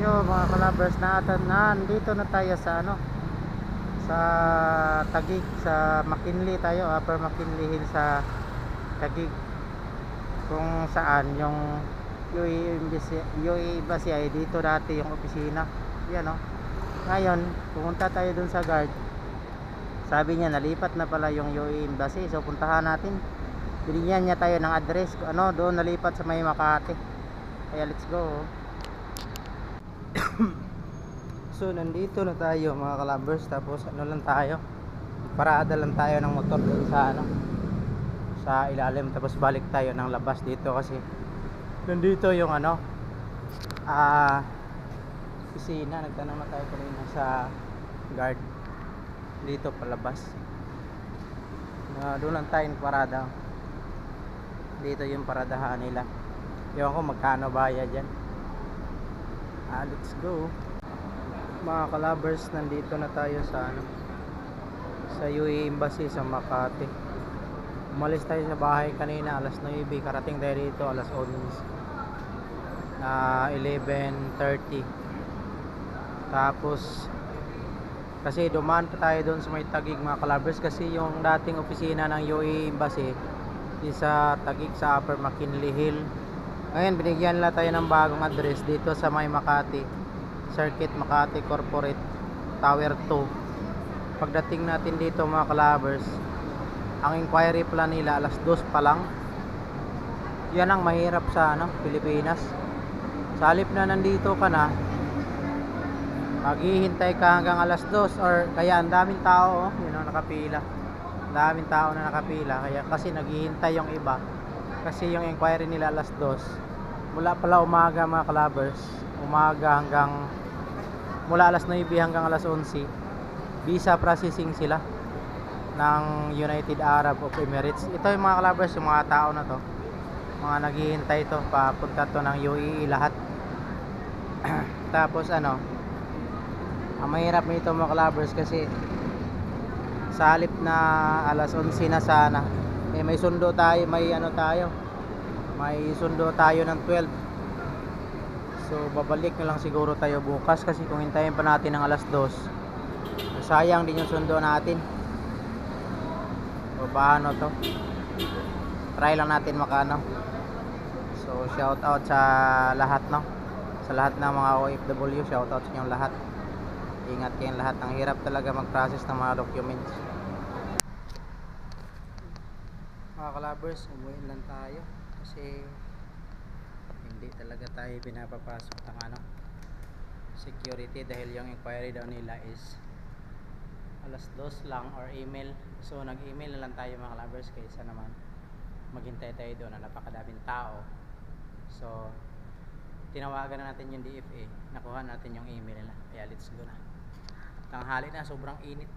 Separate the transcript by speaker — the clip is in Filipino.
Speaker 1: tayo mga kalabers na nandito na tayo sa sa Taguig, sa McKinley tayo, Upper McKinley Hill sa Taguig, kung saan yung UAE Embassy ay dito dati yung opisina. Yan ngayon pumunta tayo dun sa guard, sabi niya nalipat na pala yung UAE Embassy, so puntahan natin. Binigyan niya tayo ng address doon nalipat sa may Makati, kaya let's go. So nandito na tayo mga kalabers, tapos lang tayo, parada lang tayo ng motor doon sa sa ilalim, tapos balik tayo ng labas dito kasi nandito yung opisina. Nagtanong na tayo kanina sa guard dito palabas, doon lang tayo parada. Dito yung paradahan nila, ewan ko magkano bayad dyan. Let's go mga kalabers. Nandito na tayo sa sa UAE Embassy sa Makati. Umalis tayo sa bahay kanina alas 9, karating tayo dito alas 11:30. Tapos kasi dumaan pa tayo doon sa may Taguig mga kalabers, kasi yung dating opisina ng UAE Embassy sa Taguig sa Upper McKinley Hill. Ngayon binigyan nila tayo ng bagong address dito sa may Makati Circuit, Makati Corporate Tower 2. Pagdating natin dito mga kalabers, ang inquiry plan nila alas 2 pa lang. Yan ang mahirap sa Pilipinas. Sa halip na nandito ka na, maghihintay ka hanggang alas 2, or kaya ang daming tao nakapila. Daming tao na nakapila, kaya kasi naghihintay yung iba, kasi yung inquiry nila alas 2. Mula pala umaga mga kalabers, umaga mula alas 9 hanggang alas 11, visa processing sila ng United Arab of Emirates. Ito yung mga kalabers, yung mga tao na to, mga naghihintay to, papunta to ng UAE lahat. Tapos ang mahirap nito mga kalabers, kasi sa halip na alas 11 na sana, may sundo tayo, may sundo tayo ng 12. So babalik na lang siguro tayo bukas, kasi kung hintayin pa natin ng alas 2, sayang din yung sundo natin. O paano to, try lang natin makano. So shout out sa lahat sa lahat ng mga OFW, shout out sa inyong lahat. Ingat kayong lahat, ang hirap talaga mag-process ng mga documents. Mga kalabers, umuwi lang tayo kasi hindi talaga tayo pinapapasok ng security, dahil yung inquiry daw nila is alas 2 lang, or email. So nag-email na lang tayo mga kalabers, kaysa naman maghintay tayo doon na napakadaming tao. So tinawagan na natin yung DFA, nakuha natin yung email nila, kaya let's go na. Tanghali na, sobrang init.